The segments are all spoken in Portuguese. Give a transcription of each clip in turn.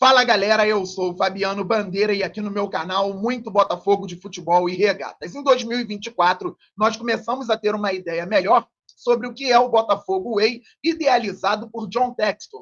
Fala galera, eu sou o Fabiano Bandeira e aqui no meu canal Muito Botafogo de Futebol e Regatas. Em 2024, nós começamos a ter uma ideia melhor sobre o que é o Botafogo Way, idealizado por John Textor.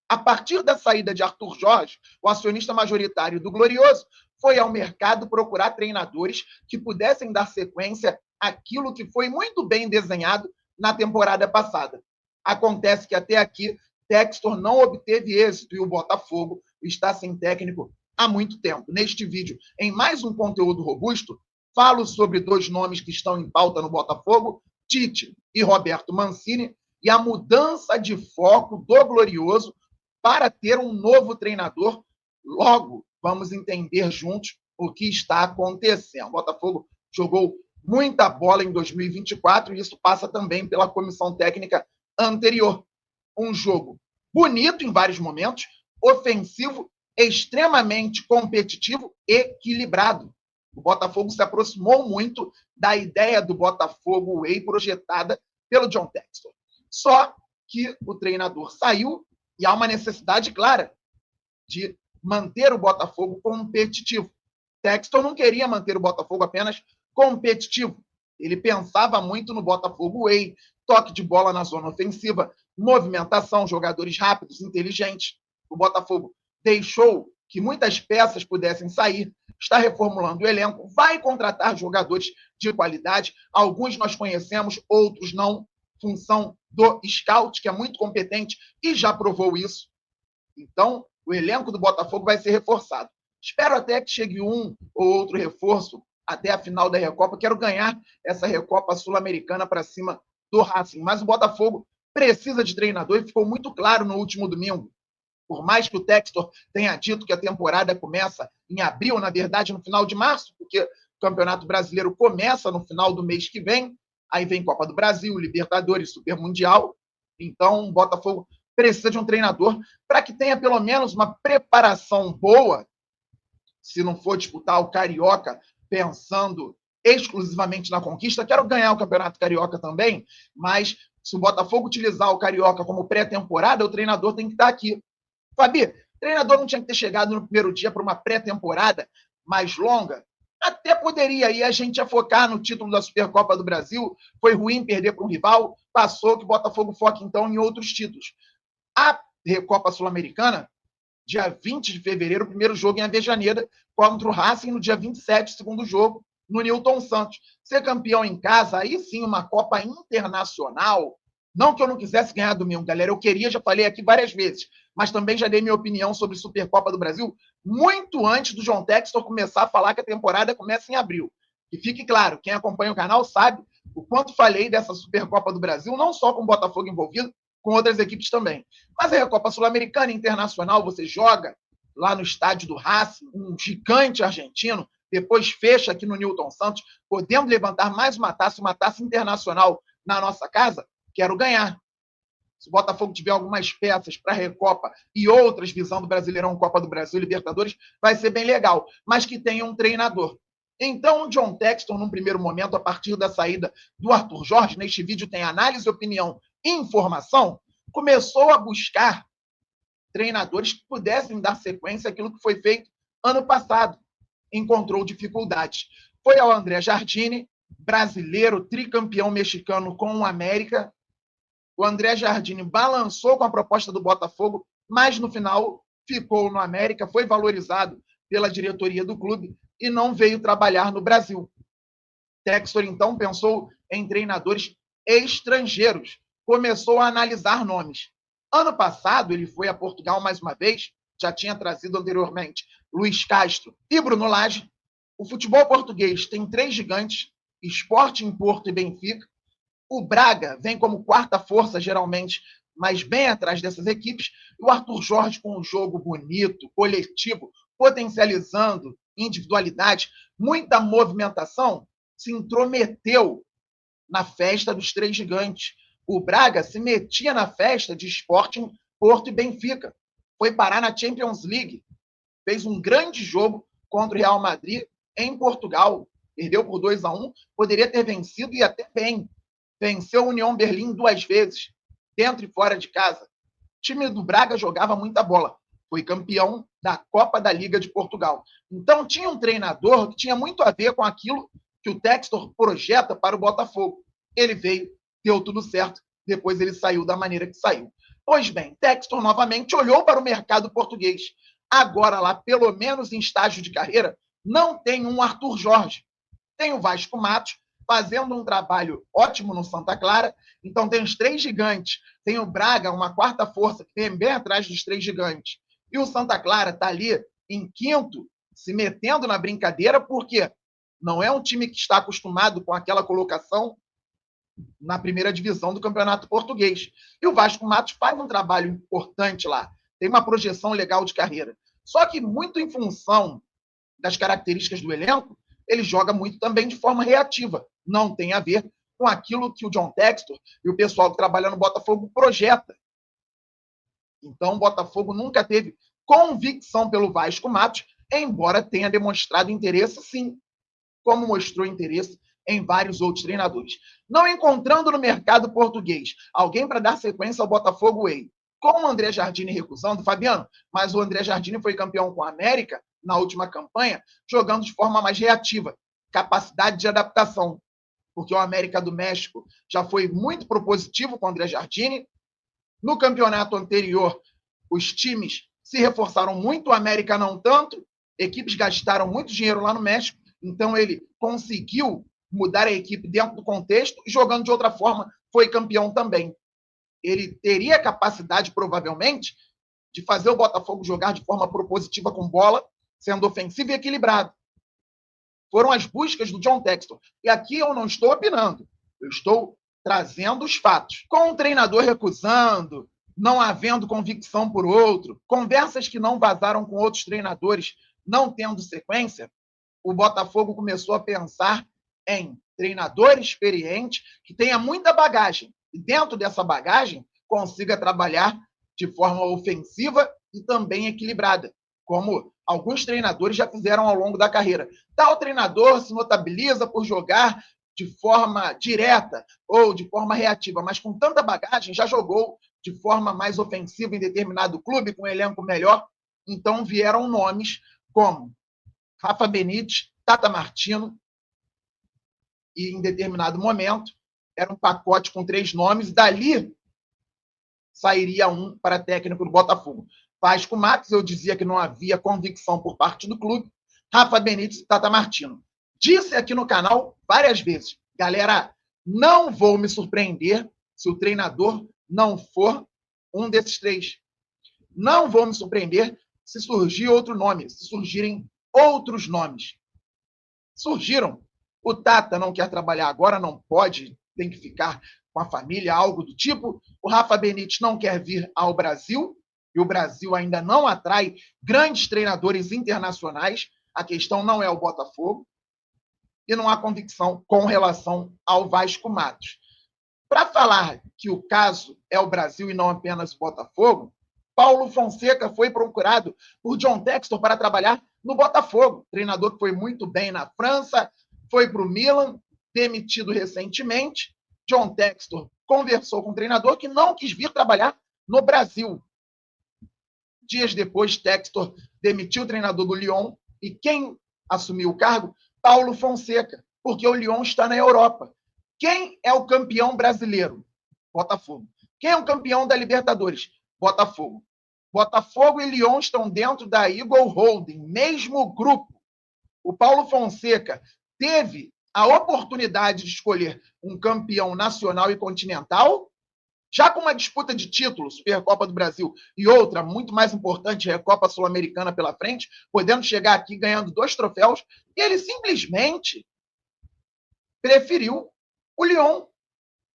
A partir da saída de Arthur Jorge, o acionista majoritário do Glorioso, foi ao mercado procurar treinadores que pudessem dar sequência àquilo que foi muito bem desenhado na temporada passada. Acontece que até aqui Textor não obteve êxito e o Botafogo está sem técnico há muito tempo. Neste vídeo, em mais um conteúdo robusto, falo sobre dois nomes que estão em pauta no Botafogo, Tite e Roberto Mancini, e a mudança de foco do Glorioso para ter um novo treinador. Logo, vamos entender juntos o que está acontecendo. O Botafogo jogou muita bola em 2024 e isso passa também pela comissão técnica anterior. Um jogo bonito em vários momentos, ofensivo, extremamente competitivo, equilibrado. O Botafogo se aproximou muito da ideia do Botafogo Way projetada pelo John Textor. Só que o treinador saiu e há uma necessidade clara de manter o Botafogo competitivo. Textor não queria manter o Botafogo apenas competitivo. Ele pensava muito no Botafogo Way, toque de bola na zona ofensiva, movimentação, jogadores rápidos, inteligentes. O Botafogo deixou que muitas peças pudessem sair, está reformulando o elenco, vai contratar jogadores de qualidade. Alguns nós conhecemos, outros não, função do scout, que é muito competente e já provou isso. Então, o elenco do Botafogo vai ser reforçado. Espero até que chegue um ou outro reforço até a final da Recopa. Quero ganhar essa Recopa Sul-Americana para cima do Racing. Mas o Botafogo precisa de treinador e ficou muito claro no último domingo. Por mais que o Textor tenha dito que a temporada começa em abril, na verdade, no final de março, porque o Campeonato Brasileiro começa no final do mês que vem, aí vem Copa do Brasil, Libertadores, Super Mundial. Então, o Botafogo precisa de um treinador para que tenha pelo menos uma preparação boa, se não for disputar o Carioca pensando exclusivamente na conquista. Quero ganhar o Campeonato Carioca também, mas se o Botafogo utilizar o Carioca como pré-temporada, o treinador tem que estar aqui. Fabi, o treinador não tinha que ter chegado no primeiro dia para uma pré-temporada mais longa? Até poderia, e a gente ia focar no título da Supercopa do Brasil. Foi ruim perder para um rival, passou, que o Botafogo foca então em outros títulos. A Recopa Sul-Americana, dia 20 de fevereiro, o primeiro jogo em Avejaneda, contra o Racing, no dia 27, segundo jogo, no Newton Santos. Ser campeão em casa, aí sim, uma Copa Internacional. Não que eu não quisesse ganhar domingo, galera, eu queria, já falei aqui várias vezes, mas também já dei minha opinião sobre Supercopa do Brasil muito antes do John Textor começar a falar que a temporada começa em abril. E fique claro, quem acompanha o canal sabe o quanto falei dessa Supercopa do Brasil, não só com o Botafogo envolvido, com outras equipes também. Mas a Recopa Sul-Americana e Internacional, você joga lá no estádio do Racing, um gigante argentino, depois fecha aqui no Newton Santos, podendo levantar mais uma taça internacional na nossa casa. Quero ganhar. Se o Botafogo tiver algumas peças para a Recopa e outras visando Brasileirão, Copa do Brasil, Libertadores, vai ser bem legal, mas que tenha um treinador. Então, o John Textor, num primeiro momento, a partir da saída do Arthur Jorge, neste vídeo tem análise, opinião e informação, começou a buscar treinadores que pudessem dar sequência àquilo que foi feito ano passado. Encontrou dificuldades. Foi ao André Jardine, brasileiro, tricampeão mexicano com o América. O André Jardine balançou com a proposta do Botafogo, mas no final ficou no América, foi valorizado pela diretoria do clube e não veio trabalhar no Brasil. Textor, então, pensou em treinadores estrangeiros, começou a analisar nomes. Ano passado, ele foi a Portugal mais uma vez, já tinha trazido anteriormente Luiz Castro e Bruno Lage. O futebol português tem três gigantes, Sporting, Porto e Benfica. O Braga vem como quarta força, geralmente, mas bem atrás dessas equipes. E o Arthur Jorge, com um jogo bonito, coletivo, potencializando individualidade, muita movimentação, se intrometeu na festa dos três gigantes. O Braga se metia na festa de Sporting, Porto e Benfica. Foi parar na Champions League. Fez um grande jogo contra o Real Madrid em Portugal. Perdeu por 2-1. Poderia ter vencido e até bem. Venceu o União Berlim 2 vezes, dentro e fora de casa. O time do Braga jogava muita bola. foi campeão da Copa da Liga de Portugal. Então, tinha um treinador que tinha muito a ver com aquilo que o Textor projeta para o Botafogo. Ele veio, deu tudo certo, depois ele saiu da maneira que saiu. Pois bem, Textor novamente olhou para o mercado português. Agora, lá, pelo menos em estágio de carreira, não tem um Arthur Jorge. Tem o Vasco Matos, fazendo um trabalho ótimo no Santa Clara. Então, tem os três gigantes. Tem o Braga, uma quarta força, que vem bem atrás dos três gigantes. E o Santa Clara está ali em quinto, se metendo na brincadeira, porque não é um time que está acostumado com aquela colocação na primeira divisão do Campeonato Português. E o Vasco Matos faz um trabalho importante lá. Tem uma projeção legal de carreira. Só que, muito em função das características do elenco, ele joga muito também de forma reativa. Não tem a ver com aquilo que o John Textor e o pessoal que trabalha no Botafogo projeta. Então, o Botafogo nunca teve convicção pelo Vasco Matos, embora tenha demonstrado interesse, sim, como mostrou interesse em vários outros treinadores. Não encontrando no mercado português alguém para dar sequência ao Botafogo Way, com o André Jardine recusando, Fabiano, mas o André Jardine foi campeão com a América na última campanha, jogando de forma mais reativa, capacidade de adaptação, porque o América do México já foi muito propositivo com o André Jardine. No campeonato anterior, os times se reforçaram muito, o América não tanto, equipes gastaram muito dinheiro lá no México, então ele conseguiu mudar a equipe dentro do contexto e jogando de outra forma foi campeão também. Ele teria capacidade, provavelmente, de fazer o Botafogo jogar de forma propositiva com bola, sendo ofensivo e equilibrado. Foram as buscas do John Textor. E aqui eu não estou opinando, eu estou trazendo os fatos. Com o treinador recusando, não havendo convicção por outro, conversas que não vazaram com outros treinadores, não tendo sequência, o Botafogo começou a pensar em treinador experiente que tenha muita bagagem e dentro dessa bagagem consiga trabalhar de forma ofensiva e também equilibrada, como alguns treinadores já fizeram ao longo da carreira. Tal treinador se notabiliza por jogar de forma direta ou de forma reativa, mas com tanta bagagem já jogou de forma mais ofensiva em determinado clube, com um elenco melhor. Então vieram nomes como Rafa Benítez, Tata Martino, e em determinado momento era um pacote com 3 nomes, e dali sairia um para técnico do Botafogo. Vasco Matos, eu dizia que não havia convicção por parte do clube, Rafa Benítez e Tata Martino. Disse aqui no canal várias vezes, galera, não vou me surpreender se o treinador não for um desses 3. Não vou me surpreender se surgir outro nome, se surgirem outros nomes. Surgiram. O Tata não quer trabalhar agora, não pode, tem que ficar com a família, algo do tipo. O Rafa Benítez não quer vir ao Brasil, e o Brasil ainda não atrai grandes treinadores internacionais. A questão não é o Botafogo. E não há convicção com relação ao Vasco Matos. Para falar que o caso é o Brasil e não apenas o Botafogo, Paulo Fonseca foi procurado por John Textor para trabalhar no Botafogo. Treinador que foi muito bem na França, foi para o Milan, demitido recentemente. John Textor conversou com o treinador que não quis vir trabalhar no Brasil. Dias depois, Textor demitiu o treinador do Lyon e quem assumiu o cargo? Paulo Fonseca, porque o Lyon está na Europa. Quem é o campeão brasileiro? Botafogo. Quem é o campeão da Libertadores? Botafogo. Botafogo e Lyon estão dentro da Eagle Holding, mesmo grupo. O Paulo Fonseca teve a oportunidade de escolher um campeão nacional e continental, já com uma disputa de títulos, Supercopa do Brasil, e outra, muito mais importante, Recopa Sul-Americana pela frente, podendo chegar aqui ganhando 2 troféus, e ele simplesmente preferiu o Lyon,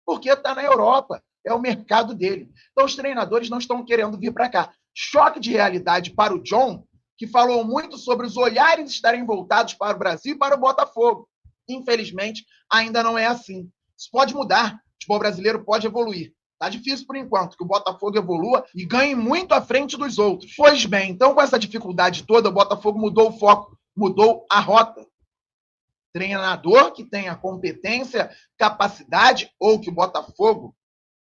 porque está na Europa, é o mercado dele. Então, os treinadores não estão querendo vir para cá. Choque de realidade para o John, que falou muito sobre os olhares estarem voltados para o Brasil e para o Botafogo. Infelizmente, ainda não é assim. Isso pode mudar, o futebol brasileiro pode evoluir. Está difícil por enquanto, que o Botafogo evolua e ganhe muito à frente dos outros. Pois bem, então com essa dificuldade toda, o Botafogo mudou o foco, mudou a rota. Treinador que tenha competência, capacidade, ou que o Botafogo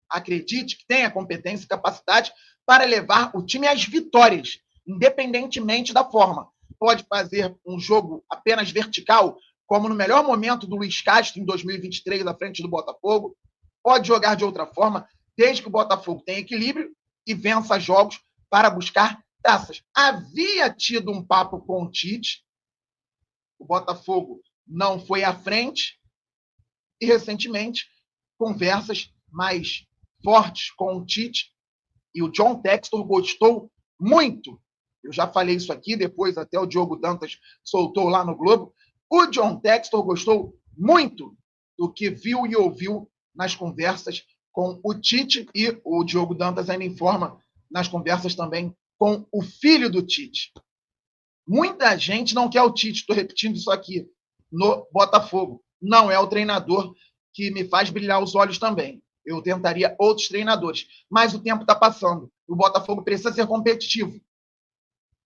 acredite que tenha competência e capacidade para levar o time às vitórias independentemente da forma. Pode fazer um jogo apenas vertical, como no melhor momento do Luiz Castro em 2023, à frente do Botafogo. Pode jogar de outra forma, desde que o Botafogo tenha equilíbrio e vença jogos para buscar taças. Havia tido um papo com o Tite, o Botafogo não foi à frente, e recentemente, conversas mais fortes com o Tite, e o John Textor gostou muito. Eu já falei isso aqui, depois até o Diogo Dantas soltou lá no Globo. O John Textor gostou muito do que viu e ouviu nas conversas com o Tite, e o Diogo Dantas ainda informa nas conversas também com o filho do Tite. Muita gente não quer o Tite, estou repetindo isso aqui, no Botafogo. Não é o treinador que me faz brilhar os olhos também. Eu tentaria outros treinadores, mas o tempo está passando. O Botafogo precisa ser competitivo.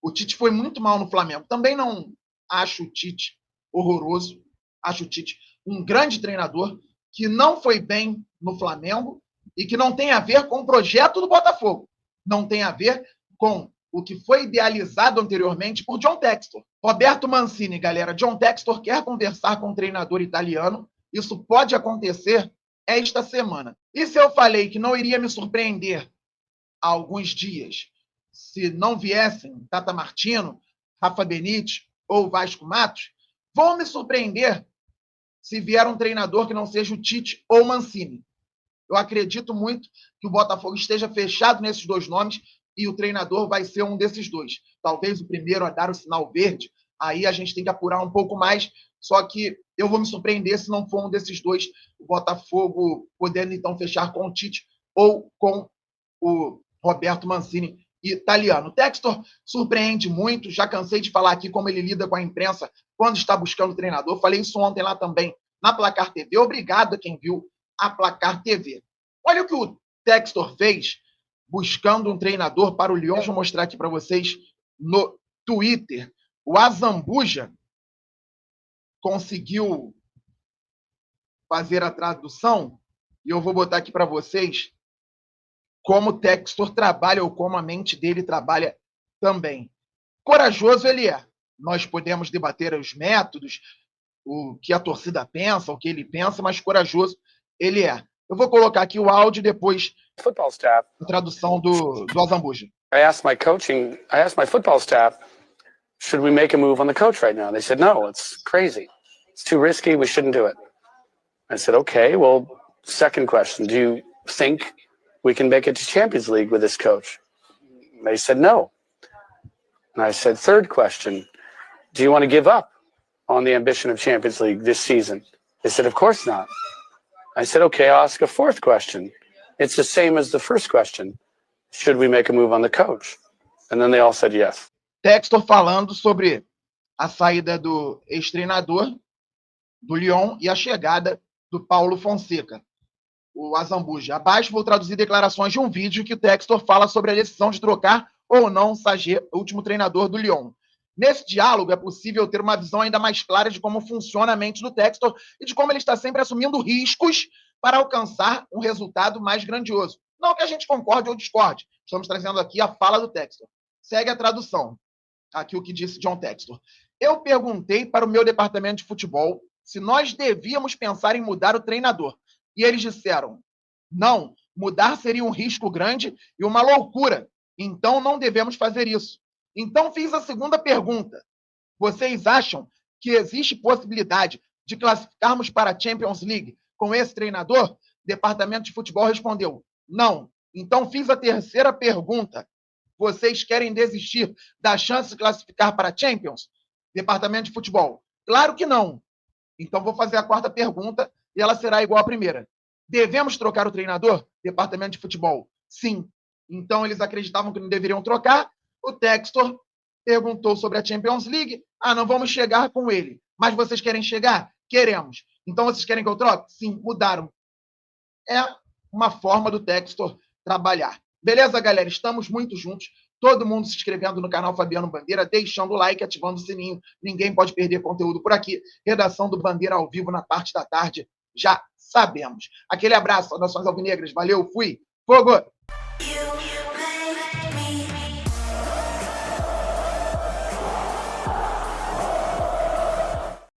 O Tite foi muito mal no Flamengo. Também não acho o Tite horroroso. Acho o Tite um grande treinador que não foi bem no Flamengo e que não tem a ver com o projeto do Botafogo. Não tem a ver com o que foi idealizado anteriormente por John Textor. Roberto Mancini, galera. John Textor quer conversar com um treinador italiano. Isso pode acontecer esta semana. E se eu falei que não iria me surpreender há alguns dias se não viessem Tata Martino, Rafa Benítez ou Vasco Matos, vão me surpreender se vier um treinador que não seja o Tite ou o Mancini. Eu acredito muito que o Botafogo esteja fechado nesses dois nomes e o treinador vai ser um desses dois. Talvez o primeiro a dar o sinal verde, aí a gente tem que apurar um pouco mais, só que eu vou me surpreender se não for um desses dois, o Botafogo podendo então fechar com o Tite ou com o Roberto Mancini italiano. O Textor surpreende muito, já cansei de falar aqui como ele lida com a imprensa quando está buscando treinador. Falei isso ontem lá também na Placar TV. Obrigado a quem viu a Placar TV. Olha o que o Textor fez buscando um treinador para o Lyon. Deixa eu mostrar aqui para vocês no Twitter. O Azambuja conseguiu fazer a tradução e eu vou botar aqui para vocês como o Textor trabalha ou como a mente dele trabalha também. Corajoso ele é. Nós podemos debater os métodos, o que a torcida pensa, o que ele pensa, mas corajoso ele é. Eu vou colocar aqui o áudio e depois a tradução do Azambuja. I asked my football staff, should we make a move on the coach right now? They said, no, it's crazy. It's too risky. We shouldn't do it. I said, okay, well, second question, do you think we can make it to Champions League with this coach? They said no. And I said, third question, do you want to give up on the ambition of Champions League this season? They said, of course not. I said, okay, I'll ask a fourth question. It's the same as the first question. Should we make a move on the coach? And then they all said yes. Textor falando sobre a saída do ex-treinador do Lyon e a chegada do Paulo Fonseca. O Azambuja. Abaixo vou traduzir declarações de um vídeo que o Textor fala sobre a decisão de trocar ou não Saget, o último treinador do Lyon. Nesse diálogo é possível ter uma visão ainda mais clara de como funciona a mente do Textor e de como ele está sempre assumindo riscos para alcançar um resultado mais grandioso. Não que a gente concorde ou discorde. Estamos trazendo aqui a fala do Textor. Segue a tradução. Aqui o que disse John Textor. Eu perguntei para o meu departamento de futebol se nós devíamos pensar em mudar o treinador. E eles disseram, não, mudar seria um risco grande e uma loucura. Então, não devemos fazer isso. Então, fiz a segunda pergunta. Vocês acham que existe possibilidade de classificarmos para a Champions League com esse treinador? O departamento de futebol respondeu, não. Então, fiz a terceira pergunta. Vocês querem desistir da chance de classificar para a Champions? Departamento de futebol, claro que não. Então, vou fazer a quarta pergunta e ela será igual à primeira. Devemos trocar o treinador? Departamento de futebol, sim. Então, eles acreditavam que não deveriam trocar. O Textor perguntou sobre a Champions League. Não vamos chegar com ele. Mas vocês querem chegar? Queremos. Então, vocês querem que eu troque? Sim, mudaram. É uma forma do Textor trabalhar. Beleza, galera? Estamos muito juntos. Todo mundo se inscrevendo no canal Fabiano Bandeira, deixando o like, ativando o sininho. Ninguém pode perder conteúdo por aqui. Redação do Bandeira ao vivo na parte da tarde. Já sabemos. Aquele abraço, saudações alvinegras. Valeu, fui. Fogo!